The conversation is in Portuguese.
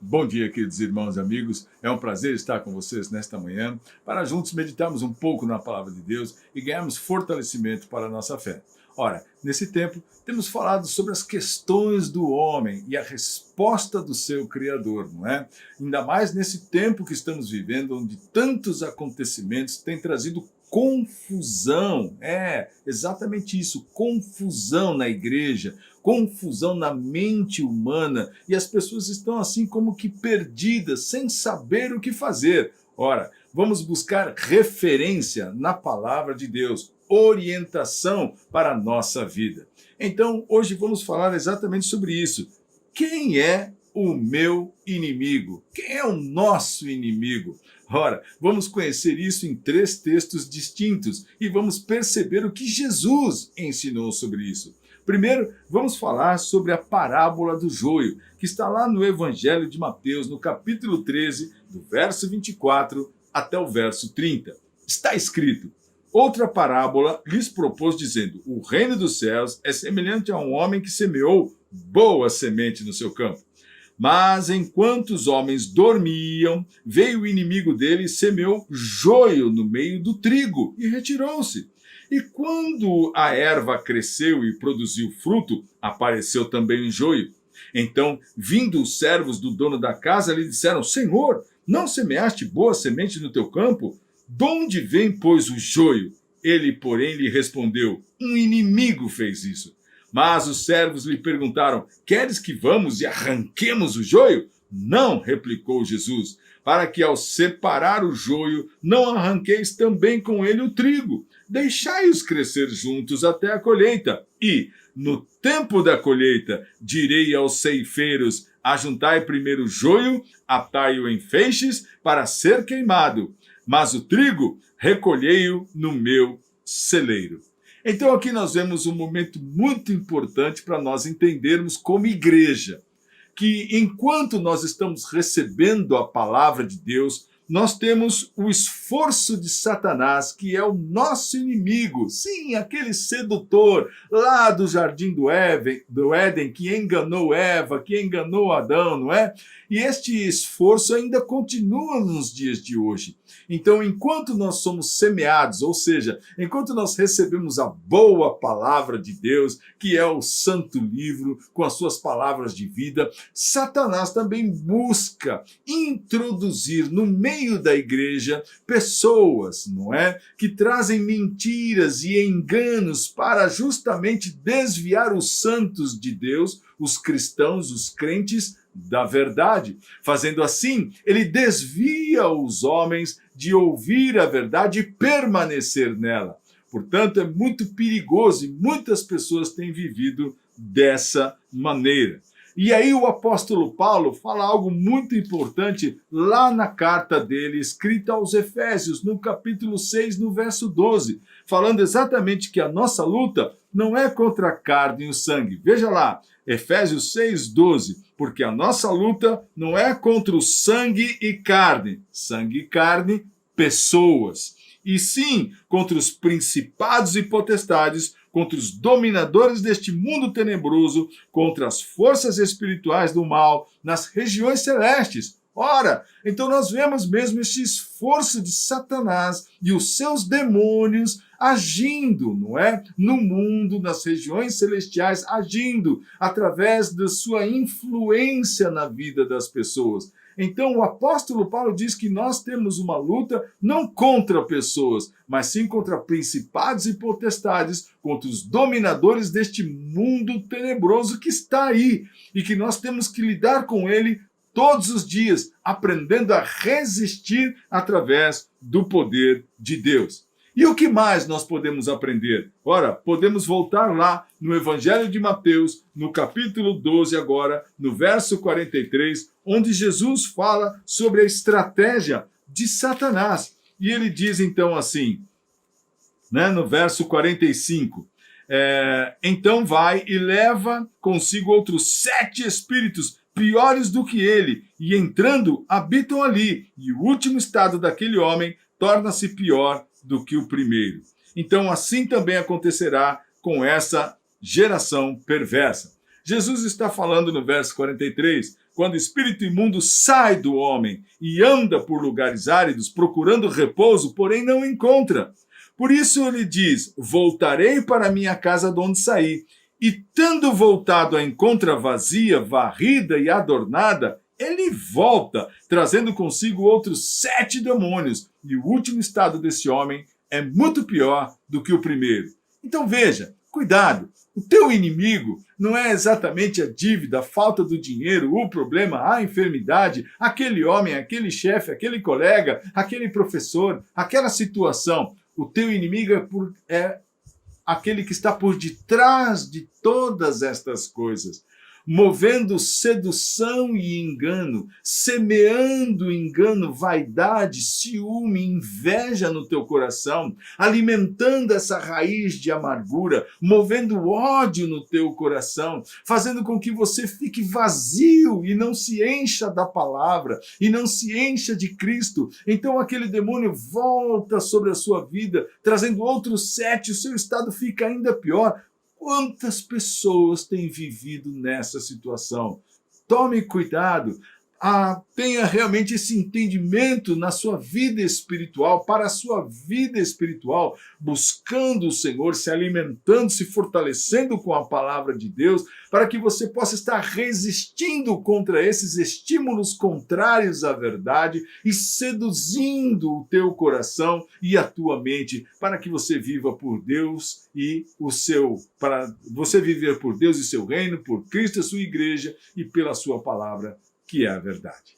Bom dia, queridos irmãos e amigos. É um prazer estar com vocês nesta manhã para juntos meditarmos um pouco na palavra de Deus e ganharmos fortalecimento para a nossa fé. Ora, nesse tempo, temos falado sobre as questões do homem e a resposta do seu Criador, não é? Ainda mais nesse tempo que estamos vivendo, onde tantos acontecimentos têm trazido confusão. É, exatamente isso, confusão na igreja, confusão na mente humana, e as pessoas estão assim como que perdidas, sem saber o que fazer. Ora, vamos buscar referência na palavra de Deus, orientação para a nossa vida. Então, hoje vamos falar exatamente sobre isso. Quem é o meu inimigo? Quem é o nosso inimigo? Ora, vamos conhecer isso em 3 textos distintos e vamos perceber o que Jesus ensinou sobre isso. Primeiro, vamos falar sobre a parábola do joio, que está lá no Evangelho de Mateus, no capítulo 13, do verso 24 até o verso 30. Está escrito: outra parábola lhes propôs, dizendo: o reino dos céus é semelhante a um homem que semeou boa semente no seu campo. Mas enquanto os homens dormiam, veio o inimigo dele e semeou joio no meio do trigo e retirou-se. E quando a erva cresceu e produziu fruto, apareceu também o joio. Então, vindo os servos do dono da casa, lhe disseram: Senhor, não semeaste boa semente no teu campo? De onde vem, pois, o joio? Ele, porém, lhe respondeu: um inimigo fez isso. Mas os servos lhe perguntaram: queres que vamos e arranquemos o joio? Não, replicou Jesus, para que ao separar o joio, não arranqueis também com ele o trigo. Deixai-os crescer juntos até a colheita. E, no tempo da colheita, direi aos ceifeiros: ajuntai primeiro o joio, atai-o em feixes, para ser queimado. Mas o trigo, recolhei-o no meu celeiro. Então aqui nós vemos um momento muito importante para nós entendermos como igreja, que enquanto nós estamos recebendo a palavra de Deus, nós temos o esforço de Satanás, que é o nosso inimigo. Sim, aquele sedutor lá do jardim do Éden, que enganou Eva, que enganou Adão, não é? E este esforço ainda continua nos dias de hoje. Então, enquanto nós somos semeados, ou seja, enquanto nós recebemos a boa palavra de Deus, que é o santo livro, com as suas palavras de vida, Satanás também busca introduzir no meio da igreja pessoas, não é? Que trazem mentiras e enganos para justamente desviar os santos de Deus, os cristãos, os crentes, da verdade. Fazendo assim, ele desvia os homens de ouvir a verdade e permanecer nela. Portanto, é muito perigoso e muitas pessoas têm vivido dessa maneira. E aí o apóstolo Paulo fala algo muito importante lá na carta dele, escrita aos Efésios, no capítulo 6, no verso 12, falando exatamente que a nossa luta não é contra a carne e o sangue. Veja lá, Efésios 6, 12, porque a nossa luta não é contra o sangue e carne, pessoas, e sim contra os principados e potestades, contra os dominadores deste mundo tenebroso, contra as forças espirituais do mal nas regiões celestes. Ora, então nós vemos mesmo esse esforço de Satanás e os seus demônios agindo, não é? No mundo, nas regiões celestiais, agindo através da sua influência na vida das pessoas. Então o apóstolo Paulo diz que nós temos uma luta não contra pessoas, mas sim contra principados e potestades, contra os dominadores deste mundo tenebroso que está aí e que nós temos que lidar com ele todos os dias, aprendendo a resistir através do poder de Deus. E o que mais nós podemos aprender? Ora, podemos voltar lá no Evangelho de Mateus, no capítulo 12 agora, no verso 43, onde Jesus fala sobre a estratégia de Satanás. E ele diz então assim, né, no verso 45, então vai e leva consigo outros 7 espíritos piores do que ele, e entrando, habitam ali, e o último estado daquele homem torna-se pior do que o primeiro. Então assim também acontecerá com essa geração perversa. Jesus está falando no verso 43, quando o espírito imundo sai do homem e anda por lugares áridos, procurando repouso, porém não encontra. Por isso ele diz: voltarei para minha casa de onde saí. E tendo voltado a encontra vazia, varrida e adornada, ele volta, trazendo consigo outros 7 demônios. E o último estado desse homem é muito pior do que o primeiro. Então veja, cuidado. O teu inimigo não é exatamente a dívida, a falta do dinheiro, o problema, a enfermidade, aquele homem, aquele chefe, aquele colega, aquele professor, aquela situação. O teu inimigo é aquele que está por detrás de todas estas coisas, movendo sedução e engano, semeando engano, vaidade, ciúme, inveja no teu coração, alimentando essa raiz de amargura, movendo ódio no teu coração, fazendo com que você fique vazio e não se encha da palavra, e não se encha de Cristo. Então aquele demônio volta sobre a sua vida, trazendo outros 7, o seu estado fica ainda pior. Quantas pessoas têm vivido nessa situação? Tome cuidado. Tenha realmente esse entendimento na sua vida espiritual, para a sua vida espiritual, buscando o Senhor, se alimentando, se fortalecendo com a palavra de Deus, para que você possa estar resistindo contra esses estímulos contrários à verdade e seduzindo o teu coração e a tua mente, para que você viva por Deus para você viver por Deus e seu reino, por Cristo e a sua igreja e pela sua palavra, que é a verdade.